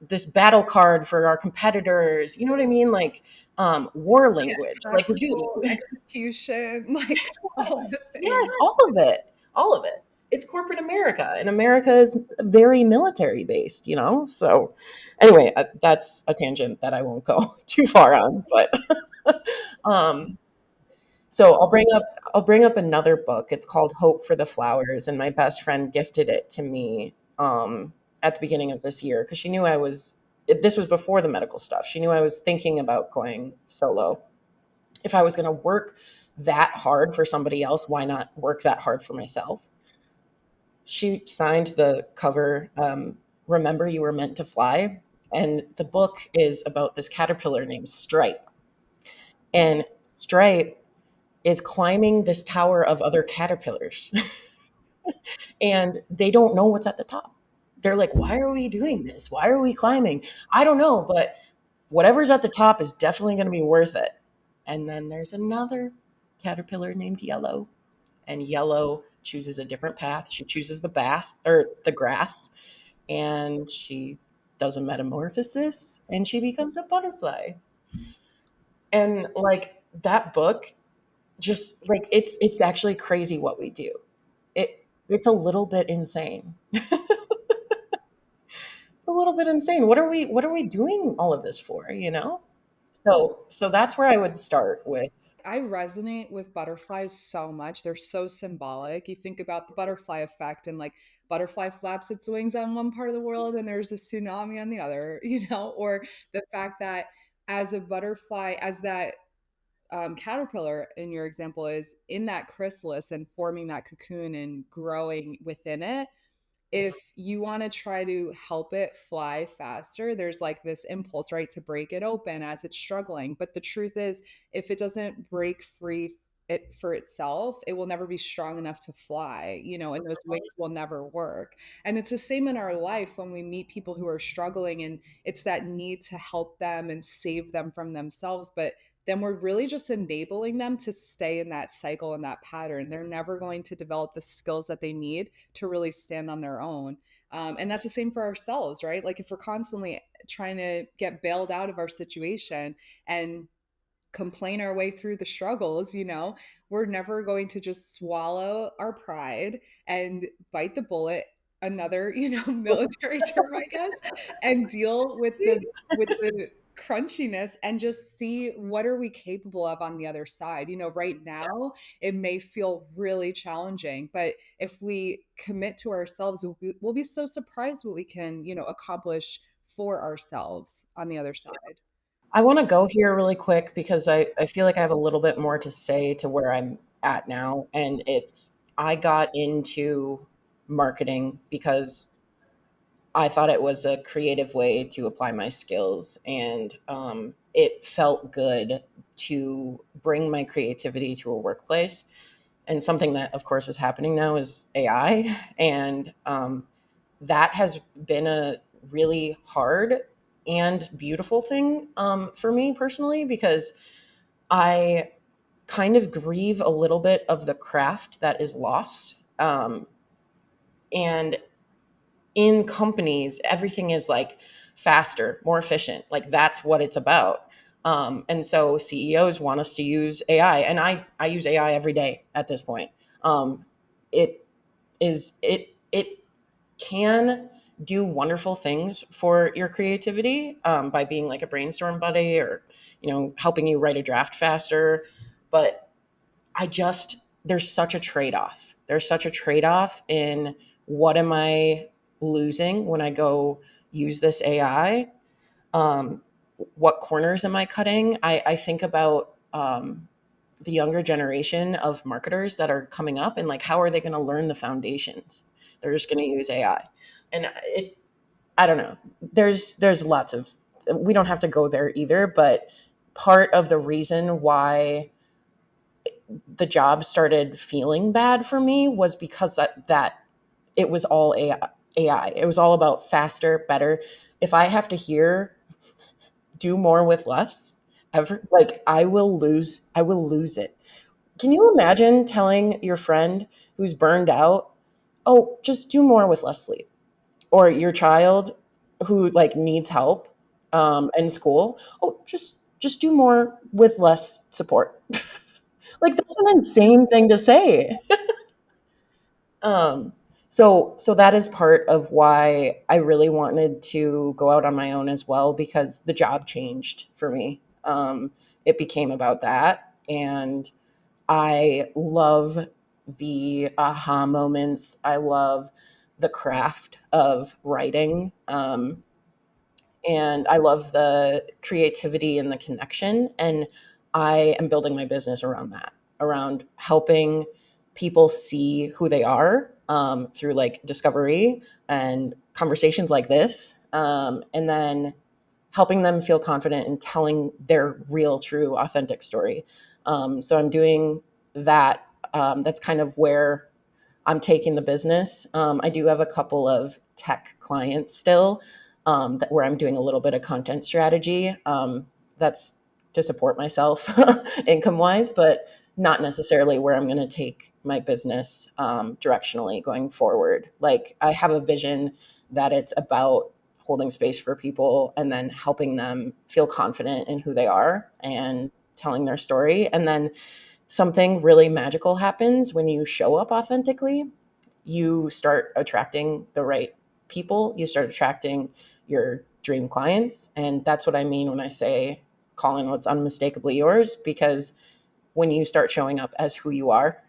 Speaker 1: this battle card for our competitors. You know what I mean? Like war
Speaker 2: Yeah,
Speaker 1: language. Like,
Speaker 2: tactical
Speaker 1: dude,
Speaker 2: execution, like all the
Speaker 1: yes,
Speaker 2: things.
Speaker 1: yes, all of it. All of it. It's corporate America, and America is very military based, you know? So, anyway, that's a tangent that I won't go too far on, but um so I'll bring up another book. It's called Hope for the Flowers, and my best friend gifted it to me at the beginning of this year because she knew this was before the medical stuff. She knew I was thinking about going solo. If I was going to work that hard for somebody else, why not work that hard for myself? She signed the cover, Remember You Were Meant to Fly. And the book is about this caterpillar named Stripe. And Stripe is climbing this tower of other caterpillars, and they don't know what's at the top. They're like, why are we doing this? Why are we climbing? I don't know, but whatever's at the top is definitely going to be worth it. And then there's another caterpillar named Yellow, and Yellow chooses a different path. She chooses the bath or the grass, and she does a metamorphosis and she becomes a butterfly. And like that book, just like it's actually crazy what we do. It's a little bit insane. It's a little bit insane. What are we doing all of this for, you know? So that's where I would start with.
Speaker 2: I resonate with butterflies so much. They're so symbolic. You think about the butterfly effect, and like butterfly flaps its wings on one part of the world and there's a tsunami on the other, or the fact that as a butterfly, as that caterpillar in your example is in that chrysalis and forming that cocoon and growing within it, if you want to try to help it fly faster, there's like this impulse, right, to break it open as it's struggling. But the truth is, if it doesn't break free it for itself, it will never be strong enough to fly, and those wings will never work. And it's the same in our life when we meet people who are struggling, and it's that need to help them and save them from themselves. But then we're really just enabling them to stay in that cycle and that pattern. They're never going to develop the skills that they need to really stand on their own. And that's the same for ourselves, right? Like if we're constantly trying to get bailed out of our situation and complain our way through the struggles, we're never going to just swallow our pride and bite the bullet, another, military term, I guess, and deal with the crunchiness and just see what are we capable of on the other side. Right now it may feel really challenging, but if we commit to ourselves, we'll be so surprised what we can, accomplish for ourselves on the other side.
Speaker 1: I want to go here really quick because I feel like I have a little bit more to say to where I'm at now. And I got into marketing because I thought it was a creative way to apply my skills. And it felt good to bring my creativity to a workplace. And something that, of course, is happening now is AI. And that has been a really hard and beautiful thing for me personally because I kind of grieve a little bit of the craft that is lost. And in companies, everything is like faster, more efficient. Like that's what it's about. And so CEOs want us to use AI, and I use AI every day at this point. It it can do wonderful things for your creativity by being like a brainstorm buddy or helping you write a draft faster. But I just there's such a trade-off. There's such a trade-off in what am I losing when I go use this AI? Um, what corners am I cutting? I think about the younger generation of marketers that are coming up and like how are they going to learn the foundations? They're just going to use AI. And I don't know. There's lots of we don't have to go there either, but part of the reason why the job started feeling bad for me was because that it was all AI. It was all about faster, better. If I have to hear do more with less, ever like I will lose it. Can you imagine telling your friend who's burned out, "Oh, just do more with less sleep." Or your child who like needs help in school, "Oh, just do more with less support." Like that's an insane thing to say. Um, so that is part of why I really wanted to go out on my own as well because the job changed for me. It became about that, and I love the aha moments. I love the craft of writing. And I love the creativity and the connection. And I am building my business around that, around helping people see who they are through like discovery and conversations like this. And then helping them feel confident in telling their real, true, authentic story. So I'm doing that. That's kind of where I'm taking the business. I do have a couple of tech clients still where I'm doing a little bit of content strategy. That's to support myself income wise, but not necessarily where I'm going to take my business directionally going forward. Like I have a vision that it's about holding space for people and then helping them feel confident in who they are and telling their story. And then something really magical happens when you show up authentically. You start attracting the right people, you start attracting your dream clients. And that's what I mean when I say calling what's unmistakably yours, because when you start showing up as who you are,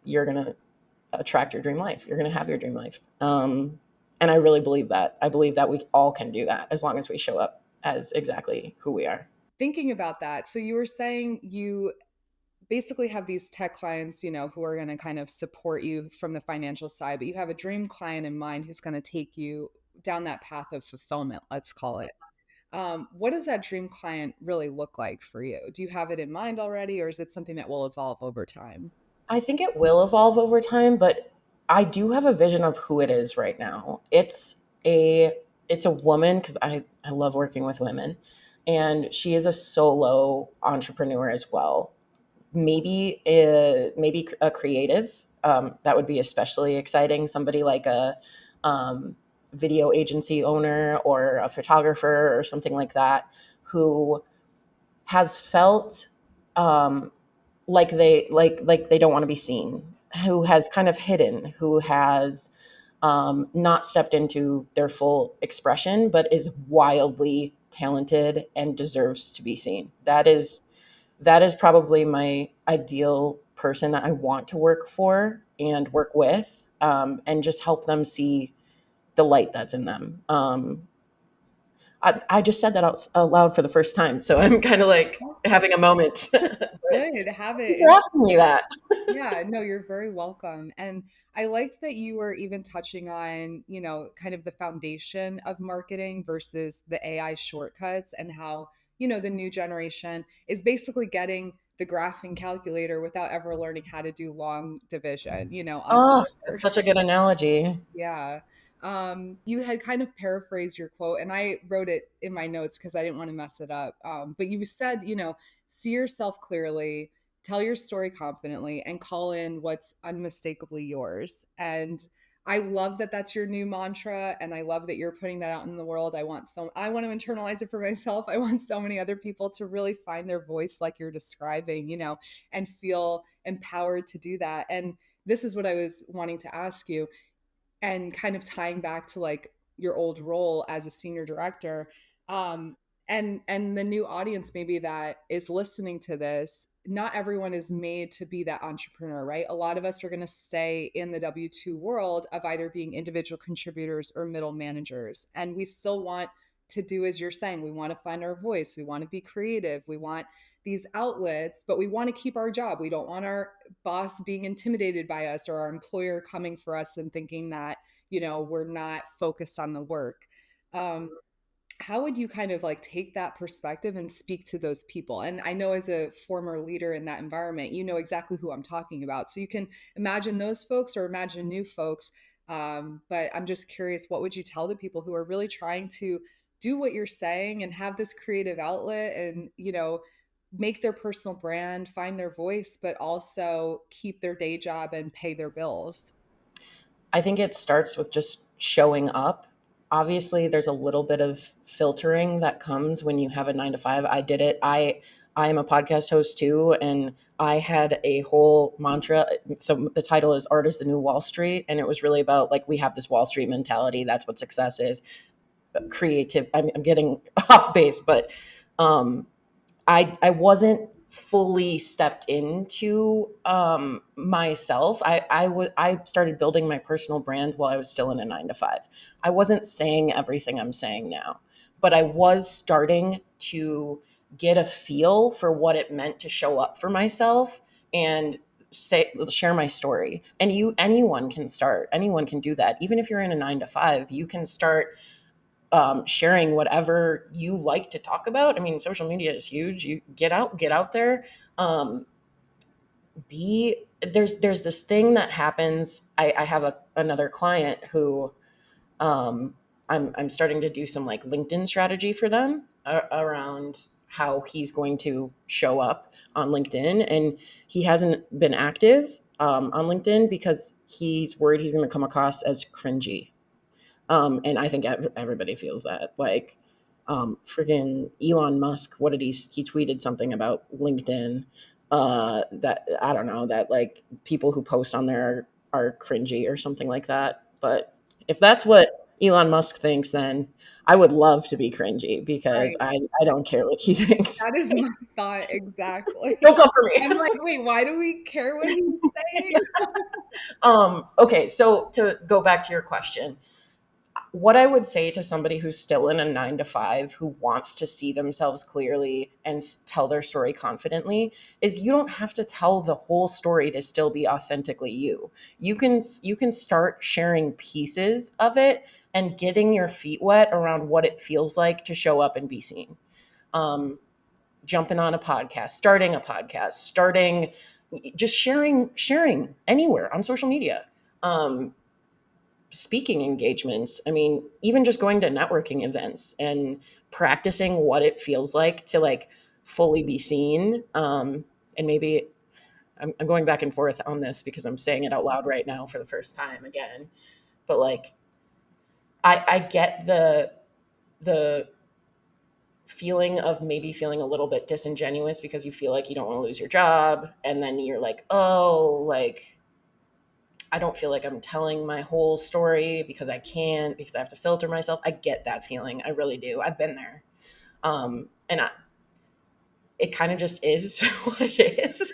Speaker 1: you're going to attract your dream life. You're going to have your dream life. And I really believe that. I believe that we all can do that as long as we show up as exactly who we are.
Speaker 2: Thinking about that, so you were saying you basically have these tech clients, who are going to kind of support you from the financial side, but you have a dream client in mind who's going to take you down that path of fulfillment, let's call it. What does that dream client really look like for you? Do you have it in mind already, or is it something that will evolve over time?
Speaker 1: I think it will evolve over time, but I do have a vision of who it is right now. A it's a woman because I love working with women, and she is a solo entrepreneur as well. Maybe a creative, that would be especially exciting. Somebody like a um, video agency owner or a photographer or something like that, who has felt like they don't want to be seen, who has kind of hidden, who has not stepped into their full expression, but is wildly talented and deserves to be seen. That is probably my ideal person that I want to work for and work with, and just help them see the light that's in them. I just said that out loud for the first time, so I'm kind of like having a moment. But
Speaker 2: Good. Have
Speaker 1: thanks
Speaker 2: it.
Speaker 1: for asking me that.
Speaker 2: Yeah, no, you're very welcome. And I liked that you were even touching on, kind of the foundation of marketing versus the AI shortcuts, and how, the new generation is basically getting the graphing calculator without ever learning how to do long division, on
Speaker 1: Oh,
Speaker 2: paper.
Speaker 1: that's such a good analogy.
Speaker 2: Yeah. You had kind of paraphrased your quote, and I wrote it in my notes because I didn't want to mess it up. But you said, see yourself clearly, tell your story confidently, and call in what's unmistakably yours. And I love that that's your new mantra, and I love that you're putting that out in the world. I want to internalize it for myself. I want so many other people to really find their voice like you're describing, and feel empowered to do that. And this is what I was wanting to ask you, and kind of tying back to like your old role as a senior director, um and the new audience maybe that is listening to this. Not everyone is made to be that entrepreneur, right? A lot of us are going to stay in the W2 world of either being individual contributors or middle managers, and we still want to do as you're saying. We want to find our voice, we want to be creative, we want these outlets, but we want to keep our job. We don't want our boss being intimidated by us, or our employer coming for us and thinking that, we're not focused on the work. Um, how would you kind of like take that perspective and speak to those people? And I know as a former leader in that environment, you know exactly who I'm talking about. So you can imagine those folks or imagine new folks. But I'm just curious, what would you tell the people who are really trying to do what you're saying and have this creative outlet and, make their personal brand, find their voice, but also keep their day job and pay their bills?
Speaker 1: I think it starts with just showing up. Obviously, there's a little bit of filtering that comes when you have a 9 to 5. I did it. I am a podcast host too, and I had a whole mantra. So the title is "Art is the New Wall Street," and it was really about like we have this Wall Street mentality. That's what success is. Creative. I'm getting off base, but um, I wasn't fully stepped into myself. I started building my personal brand while I was still in a 9 to 5. I wasn't saying everything I'm saying now, but I was starting to get a feel for what it meant to show up for myself and share my story. And anyone can start. Anyone can do that. Even if you're in a 9 to 5, you can start sharing whatever you like to talk about. I mean, social media is huge. You get out there. Um, be there's this thing that happens. I have another client who I'm starting to do some like LinkedIn strategy for them around how he's going to show up on LinkedIn, and he hasn't been active on LinkedIn because he's worried he's going to come across as cringy. And I think everybody feels that. Like, friggin' Elon Musk, what did he tweeted something about LinkedIn, that I don't know, that like people who post on there are cringy or something like that. But if that's what Elon Musk thinks, then I would love to be cringy because
Speaker 2: Right.
Speaker 1: I don't care what he thinks.
Speaker 2: That is my thought exactly.
Speaker 1: Don't come for me.
Speaker 2: I'm like, wait, why do we care what he's saying?
Speaker 1: Okay, so to go back to your question, what I would say to somebody who's still in a 9 to 5 who wants to see themselves clearly and tell their story confidently is you don't have to tell the whole story to still be authentically you. You can start sharing pieces of it and getting your feet wet around what it feels like to show up and be seen. Um, Jumping on a podcast, starting just sharing anywhere on social media. Um, Speaking engagements. I mean, even just going to networking events and practicing what it feels like to like fully be seen. And maybe I'm going back and forth on this because I'm saying it out loud right now for the first time again. But like, I get the feeling of maybe feeling a little bit disingenuous because you feel like you don't want to lose your job, and then you're like, oh, like I don't feel like I'm telling my whole story because I can't, because I have to filter myself. I get that feeling. I really do. I've been there. It kind of just is what it is.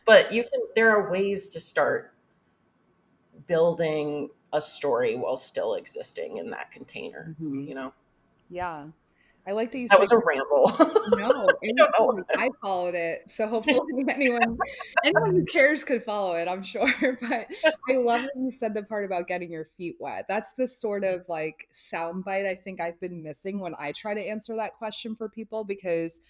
Speaker 1: But there are ways to start building a story while still existing in that container,
Speaker 2: Mhm.
Speaker 1: you know?
Speaker 2: Yeah. I like that you
Speaker 1: That
Speaker 2: said
Speaker 1: was a ramble.
Speaker 2: no, it
Speaker 1: I
Speaker 2: was
Speaker 1: don't know.
Speaker 2: good. I followed it, so hopefully anyone who cares could follow it, I'm sure, but I love that you said the part about getting your feet wet. That's the sort of, like, soundbite I think I've been missing when I try to answer that question for people because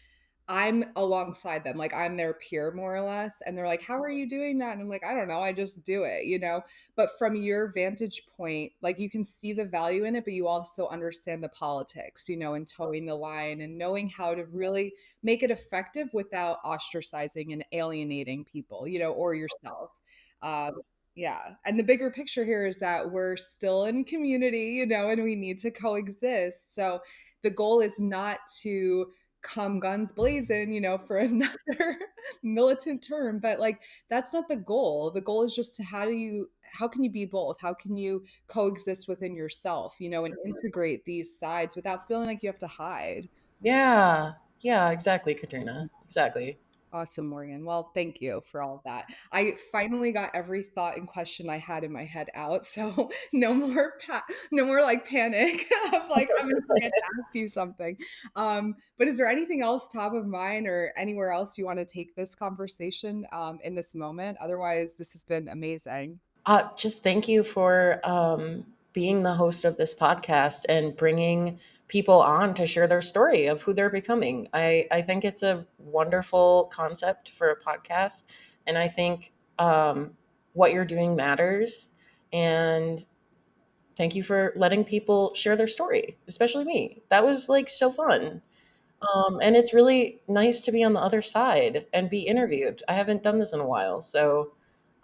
Speaker 2: I'm alongside them, like, I'm their peer more or less, and they're like, "How are you doing that?" And I'm like, "I don't know, I just do it," you know? But from your vantage point, like, you can see the value in it, but you also understand the politics, you know, and towing the line and knowing how to really make it effective without ostracizing and alienating people, you know, or yourself. Yeah, and the bigger picture here is that we're still in community, you know, and we need to coexist, so the goal is not to come guns blazing, you know, for another militant term, but like that's not the goal. The goal is just to how can you be both? How can you coexist within yourself, you know, and integrate these sides without feeling like you have to hide?
Speaker 1: Yeah. Yeah, exactly, Katrina. Exactly.
Speaker 2: Awesome, Morgan. Well, thank you for all of that. I finally got every thought and question I had in my head out, so no more like panic of like I'm gonna forget to ask you something. But is there anything else top of mind or anywhere else you want to take this conversation in this moment? Otherwise, this has been amazing.
Speaker 1: Just thank you for being the host of this podcast and bringing people on to share their story of who they're becoming. I think it's a wonderful concept for a podcast. And I think what you're doing matters. And thank you for letting people share their story, especially me. That was like so fun. And it's really nice to be on the other side and be interviewed. I haven't done this in a while. So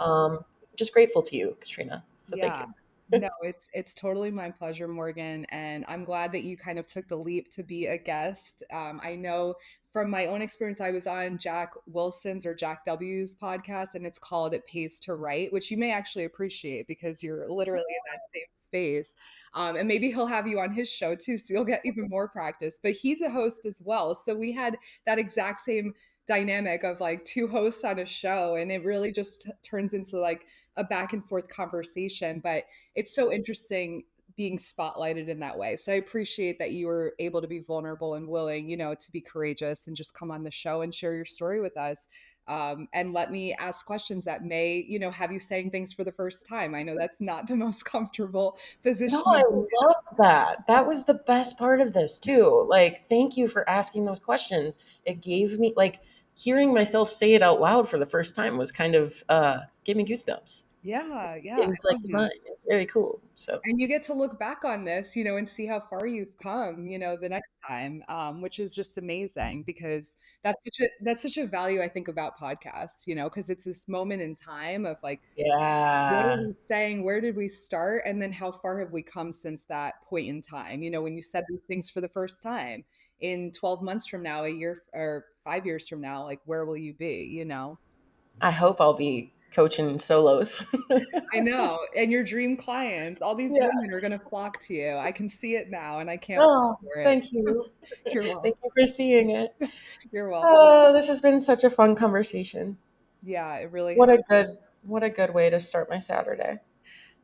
Speaker 1: um, just grateful to you, Katrina. So thank
Speaker 2: Yeah.
Speaker 1: you.
Speaker 2: No, it's totally my pleasure, Morgan, and I'm glad that you kind of took the leap to be a guest. I know from my own experience, I was on Jack Wilson's or Jack W's podcast, and it's called "It Pays to Write," which you may actually appreciate because you're literally in that same space. And maybe he'll have you on his show too, so you'll get even more practice. But he's a host as well, so we had that exact same dynamic of like two hosts on a show, and it really just turns into like a back and forth conversation, but it's so interesting being spotlighted in that way. So I appreciate that you were able to be vulnerable and willing, you know, to be courageous and just come on the show and share your story with us. And let me ask questions that may, you know, have you saying things for the first time. I know that's not the most comfortable
Speaker 1: No,
Speaker 2: position
Speaker 1: I
Speaker 2: to be
Speaker 1: love that. That was the best part of this too. Like, thank you for asking those questions. It gave me like hearing myself say it out loud for the first time was kind of gave me goosebumps.
Speaker 2: in. Yeah, yeah,
Speaker 1: It
Speaker 2: I
Speaker 1: was like
Speaker 2: love that.
Speaker 1: divine. It's very cool. So
Speaker 2: And you get to look back on this, you know, and see how far you've come, you know, the next time, which is just amazing because that's such a value I think about podcasts, you know, because it's this moment in time of like, what are
Speaker 1: yeah.
Speaker 2: we saying? Where did we start? And then how far have we come since that point in time? You know, when you said these things for the first time in 12 months from now, a year or 5 years from now, like where will you be? You know?
Speaker 1: I hope I'll be coaching solos.
Speaker 2: I know. And your dream clients, all these
Speaker 1: Yeah.
Speaker 2: women are going to flock to you. I can see it now and I can't
Speaker 1: Oh,
Speaker 2: wait for it.
Speaker 1: thank you.
Speaker 2: You're welcome.
Speaker 1: Thank you for seeing it.
Speaker 2: You're welcome.
Speaker 1: Oh, this has been such a fun conversation.
Speaker 2: Yeah, it really
Speaker 1: What a
Speaker 2: has.
Speaker 1: good what a good way to start my Saturday.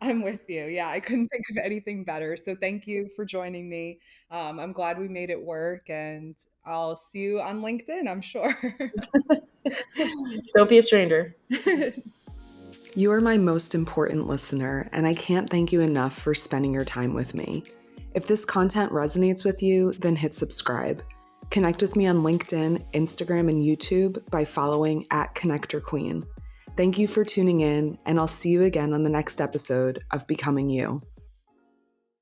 Speaker 2: I'm with you. Yeah, I couldn't think of anything better. So thank you for joining me. I'm glad we made it work, and I'll see you on LinkedIn, I'm sure.
Speaker 1: Don't be a stranger.
Speaker 2: You are my most important listener, and I can't thank you enough for spending your time with me. If this content resonates with you, then hit subscribe. Connect with me on LinkedIn, Instagram, and YouTube by following @ConnectorQueen. Thank you for tuning in, and I'll see you again on the next episode of Becoming You.